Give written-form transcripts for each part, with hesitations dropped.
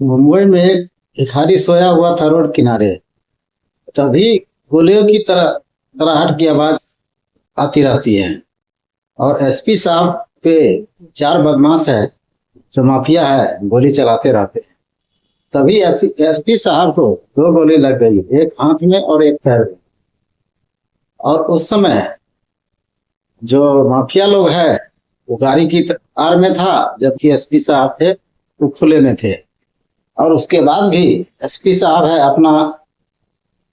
मुंबई में एक भिखारी सोया हुआ था रोड किनारे। तभी गोलियों की तरह तड़ाहट की आवाज आती रहती है और एसपी साहब पे चार बदमाश है जो माफिया है गोली चलाते रहते हैं। तभी एसपी साहब को दो गोली लग गई, एक हाथ में और एक पैर में। और उस समय जो माफिया लोग है वो गाड़ी की आड़ में था, जबकि एसपी साहब थे वो खुले में थे। और उसके बाद भी एसपी साहब है अपना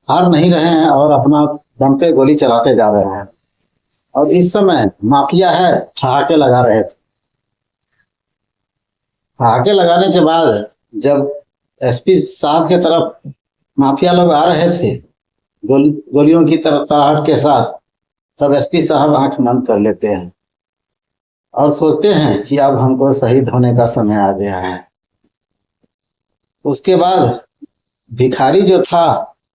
हार नहीं रहे हैं और अपना दम पे गोली चलाते जा रहे हैं। और इस समय माफिया है ठहाके लगा रहे थे। ठहाके लगाने के बाद जब एसपी साहब के तरफ माफिया लोग आ रहे थे गोलियों की तरफ तड़ाहट के साथ, तब एसपी साहब आंख बंद कर लेते हैं और सोचते हैं कि अब हमको शहीद होने का समय आ गया है। उसके बाद भिखारी जो था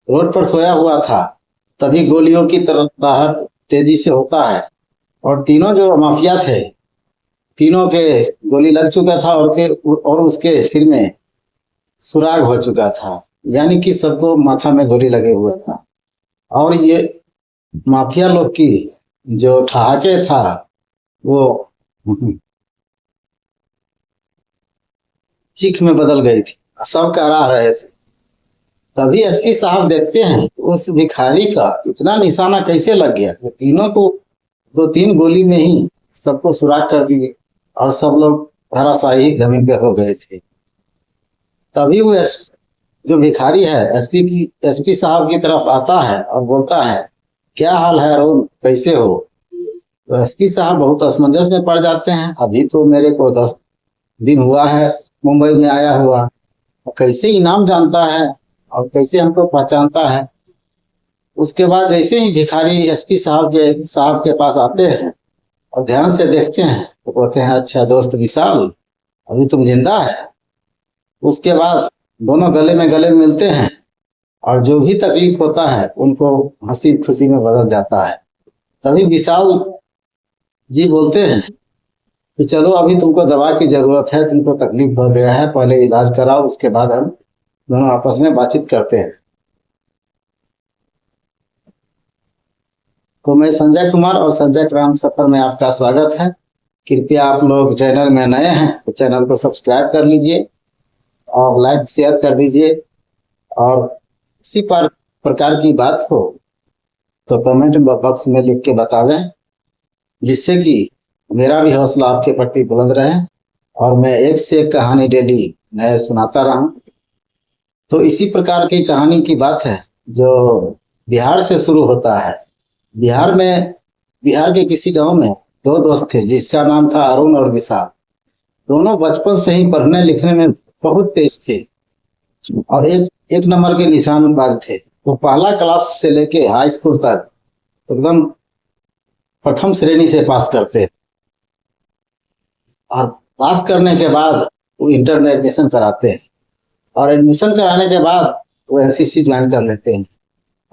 रोड पर सोया हुआ था, तभी गोलियों की तरफ तड़ाहट तेजी से होता है और तीनों जो माफिया थे तीनों के गोली लग चुका था और उसके सिर में सुराग हो चुका था, यानी कि सबको माथा में गोली लगे हुआ था। और ये माफिया लोग की जो ठहाके था वो चीख में बदल गई थी, सब करा रहे थे। तभी एसपी साहब देखते हैं उस भिखारी का इतना निशाना कैसे लग गया। तीनों को दो तीन गोली में ही सबको सुराग कर दिए और सब लोग धराशायी जमीन पे हो गए थे। तभी वो जो भिखारी है एसपी साहब की तरफ आता है और बोलता है, क्या हाल है अरुण, कैसे हो? तो एसपी साहब बहुत असमंजस में पड़ जाते हैं। अभी तो मेरे को 10 दिन हुआ है मुंबई में आया हुआ, कैसे इनाम जानता है और कैसे हमको पहचानता है। उसके बाद जैसे ही भिखारी एसपी साहब के पास आते हैं और ध्यान से देखते हैं तो कहते हैं, अच्छा दोस्त विशाल, अभी तुम जिंदा है। उसके बाद दोनों गले में मिलते हैं और जो भी तकलीफ होता है उनको हंसी खुशी में बदल जाता है। तभी विशाल जी बोलते हैं कि चलो अभी तुमको दवा की जरूरत है, तुमको तकलीफ हो गया है, पहले इलाज कराओ, उसके बाद हम दोनों आपस में बातचीत करते हैं। तो मैं संजय कुमार और संजय क्राइम सफर में आपका स्वागत है। कृपया आप लोग चैनल में नए हैं तो चैनल को सब्सक्राइब कर लीजिए और लाइक शेयर कर दीजिए। और इसी प्रकार की बात हो तो कमेंट बॉक्स में लिख के बता दें, जिससे कि मेरा भी हौसला आपके प्रति बुलंद रहे और मैं एक से एक कहानी डेली नए सुनाता रहूं। तो इसी प्रकार की कहानी की बात है जो बिहार से शुरू होता है। बिहार के किसी गांव में दो दोस्त थे जिसका नाम था अरुण और विशाल। दोनों बचपन से ही पढ़ने लिखने में बहुत तेज थे और एक नंबर के निशानबाज थे। वो पहला क्लास से लेके हाई स्कूल तक एकदम प्रथम श्रेणी से पास करते और पास करने के बाद वो इंटर में एडमिशन कराते हैं और एडमिशन कराने के बाद वो एनसीसी ज्वाइन कर लेते हैं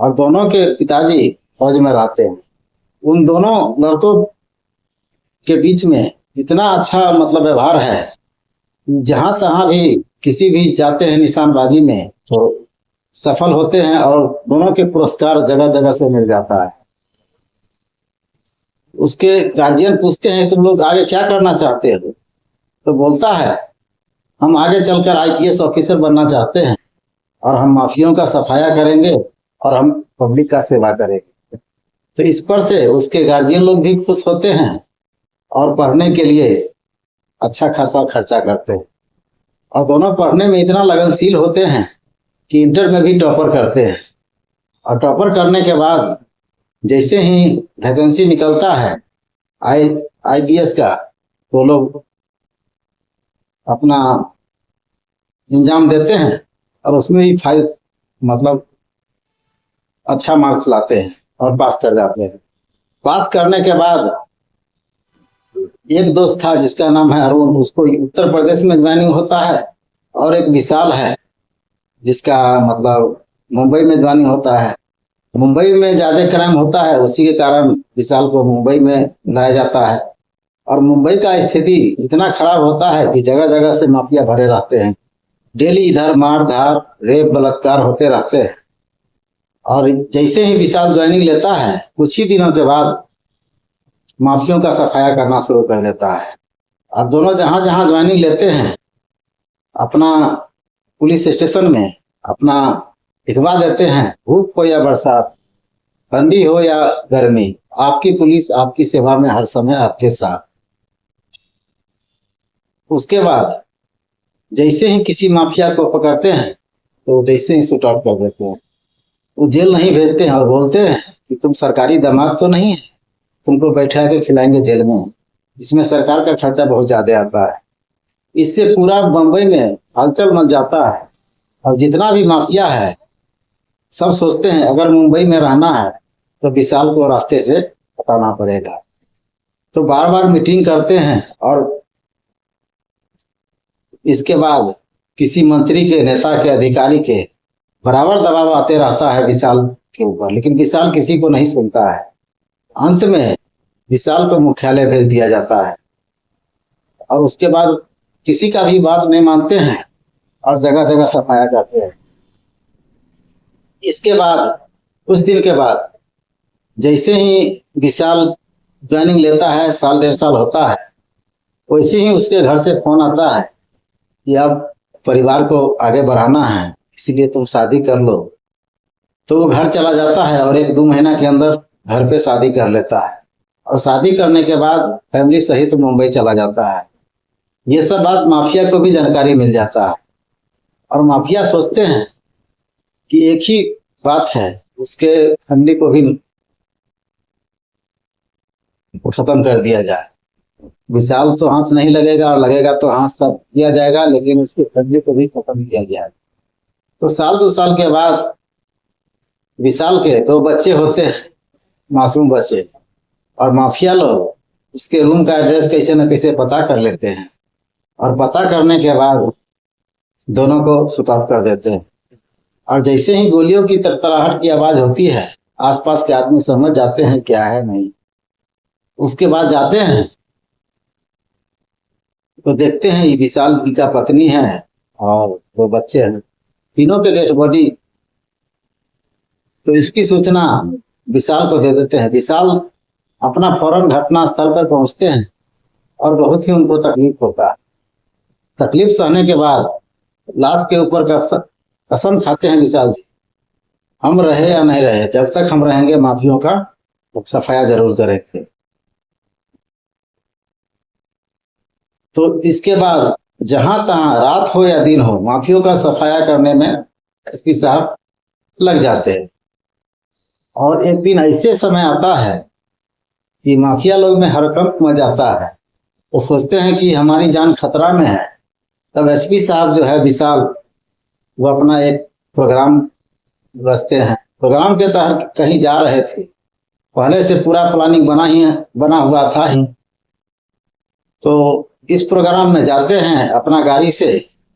और दोनों के पिताजी फौज में रहते हैं। उन दोनों लड़कों के बीच में इतना अच्छा मतलब व्यवहार है, जहां तहां भी किसी भी जाते हैं निशानबाजी में तो सफल होते हैं और दोनों के पुरस्कार जगह जगह से मिल जाता है। उसके गार्जियन पूछते हैं, तुम लोग आगे क्या करना चाहते हो? तो बोलता है, हम आगे चलकर आईपीएस ऑफिसर बनना चाहते हैं और हम माफियों का सफाया करेंगे और हम पब्लिक का सेवा करेंगे। तो इस पर से उसके गार्जियन लोग भी खुश होते हैं और पढ़ने के लिए अच्छा खासा खर्चा करते हैं और दोनों पढ़ने में इतना लगनशील होते हैं कि इंटर में भी टॉपर करते हैं। और टॉपर करने के बाद जैसे ही वैकेंसी निकलता है आईपीएस का, तो लोग अपना एग्जाम देते हैं और उसमें भी मतलब अच्छा मार्क्स लाते हैं और पास कर जाते हैं। पास करने के बाद एक दोस्त था जिसका नाम है अरुण, उसको उत्तर प्रदेश में ज्वाइनिंग होता है और एक विशाल है जिसका मतलब मुंबई में ज्वाइनिंग होता है। मुंबई में ज्यादा क्राइम होता है, उसी के कारण विशाल को मुंबई में लाया जाता है। और मुंबई का स्थिति इतना खराब होता है कि जगह जगह से माफिया भरे रहते हैं डेली इधर मार धार रेप बलात्कार होते रहते हैं। और जैसे ही विशाल ज्वाइनिंग लेता है, कुछ ही दिनों के बाद माफियों का सफाया करना शुरू कर देता है। और दोनों जहां जहां ज्वाइनिंग लेते हैं, अपना पुलिस स्टेशन में अपना लिखवा देते हैं, धूप हो या बरसात, ठंडी हो या गर्मी, आपकी पुलिस आपकी सेवा में हर समय आपके साथ। उसके बाद जैसे ही किसी माफिया को पकड़ते हैं तो जैसे ही शूट आउट कर देते हैं। वो जेल नहीं भेजते हैं और बोलते हैं कि तुम सरकारी दामाद तो नहीं है, तुमको बैठा के खिलाएंगे जेल में, जिसमें सरकार का खर्चा बहुत ज्यादा आता है। इससे पूरा बम्बई में हलचल मच जाता है और जितना भी माफिया है सब सोचते हैं अगर मुंबई में रहना है तो विशाल को रास्ते से हटाना पड़ेगा। तो बार बार मीटिंग करते हैं और इसके बाद किसी मंत्री के, नेता के, अधिकारी के बराबर दबाव आते रहता है विशाल के ऊपर, लेकिन विशाल किसी को नहीं सुनता है। अंत में विशाल को मुख्यालय भेज दिया जाता है और उसके बाद किसी का भी बात नहीं मानते हैं और जगह जगह सफाया करते हैं। इसके बाद कुछ दिन के बाद जैसे ही विशाल ज्वाइनिंग लेता है, साल डेढ़ साल होता है, वैसे ही उसके घर से फोन आता है कि अब परिवार को आगे बढ़ाना है, इसीलिए तुम शादी कर लो। तो वो घर चला जाता है और 1-2 महीना के अंदर घर पे शादी कर लेता है और शादी करने के बाद फैमिली सहित मुंबई चला जाता है। ये सब बात माफिया को भी जानकारी मिल जाता है और माफिया सोचते हैं कि एक ही बात है, उसके फैमिली को भी खत्म कर दिया जाए। विशाल तो हाथ नहीं लगेगा और लगेगा तो हाथ सब किया जाएगा, लेकिन उसकी फैमिली को भी खत्म किया जाएगा। तो साल 2 साल के बाद विशाल के 2 बच्चे होते हैं, मासूम बच्चे, और माफिया लोग उसके रूम का एड्रेस कैसे न कैसे पता कर लेते हैं और पता करने के बाद दोनों को शूट आउट कर देते हैं। और जैसे ही गोलियों की तरतराहट की आवाज होती है, आसपास के आदमी समझ जाते हैं क्या है नहीं। उसके बाद जाते हैं तो देखते हैं ये विशाल की पत्नी है और 2 बच्चे हैं, तीनों के डेड बॉडी। तो इसकी सूचना विशाल को दे देते हैं। विशाल अपना फौरन घटना स्थल पर पहुंचते हैं और बहुत ही उनको तकलीफ होता है। तकलीफ सहने के बाद लाश के ऊपर का कसम खाते हैं विशाल जी, हम रहे या नहीं रहे, जब तक हम रहेंगे माफियों का सफाया जरूर करेंगे। तो इसके बाद जहां तहां रात हो या दिन हो, माफियों का सफाया करने में एसपी साहब लग जाते हैं। और एक दिन ऐसे समय आता है कि माफिया लोग में हरकत मच जाता है। वो सोचते हैं कि हमारी जान खतरा में है। तब एसपी साहब जो है विशाल, वो अपना एक प्रोग्राम रचते हैं। प्रोग्राम के तहत कहीं जा रहे थे, पहले से पूरा प्लानिंग बना हुआ था ही। तो इस प्रोग्राम में जाते हैं अपना गाड़ी से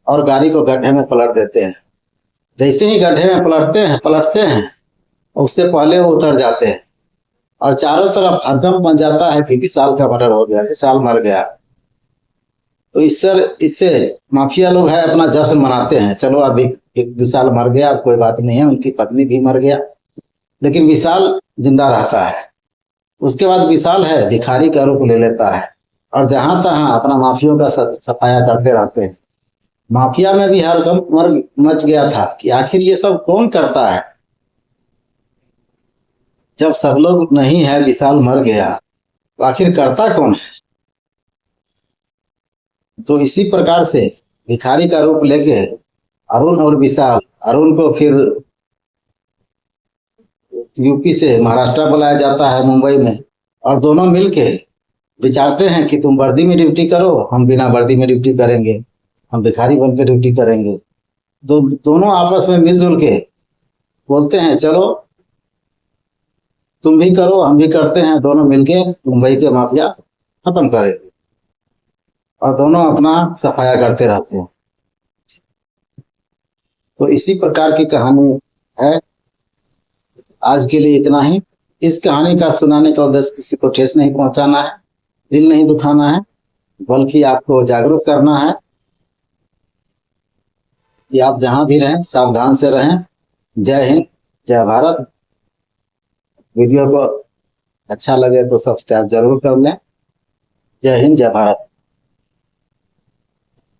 और गाड़ी को गड्ढे में पलट देते हैं। जैसे ही गड्ढे में पलटते हैं उससे पहले वो उतर जाते हैं और चारों तरफ हरकम बन जाता है कि विशाल का मर्डर हो गया, विशाल मर गया। तो इससे माफिया लोग है अपना जश्न मनाते हैं, चलो अब एक विशाल मर गया, अब कोई बात नहीं है, उनकी पत्नी भी मर गया, लेकिन विशाल जिंदा रहता है। उसके बाद विशाल है भिखारी का रूप ले लेता है और जहां तहां अपना माफियों का सफाया करते रहते हैं। माफिया में भी हरकम मच गया था कि आखिर ये सब कौन करता है। जब सब लोग नहीं है, विशाल मर गया, तो आखिर करता कौन है। तो इसी प्रकार से भिखारी का रूप लेके अरुण और विशाल, अरुण को फिर यूपी से महाराष्ट्र बुलाया जाता है मुंबई में, और दोनों मिलके विचारते हैं कि तुम वर्दी में ड्यूटी करो, हम बिना वर्दी में ड्यूटी करेंगे, हम भिखारी बन के ड्यूटी करेंगे। दोनों आपस में मिलजुल के बोलते हैं चलो तुम भी करो हम भी करते हैं, दोनों मिलके मुंबई के माफिया खत्म करेंगे। और दोनों अपना सफाया करते रहते हैं। तो इसी प्रकार की कहानी है। आज के लिए इतना ही। इस कहानी का सुनाने का उद्देश्य किसी को ठेस नहीं पहुंचाना है, दिल नहीं दुखाना है, बल्कि आपको जागरूक करना है। कि आप जहां भी रहें सावधान से रहें। जय हिंद, जय भारत। वीडियो को अच्छा लगे तो सब्सक्राइब जरूर कर लें। जय हिंद, जय भारत।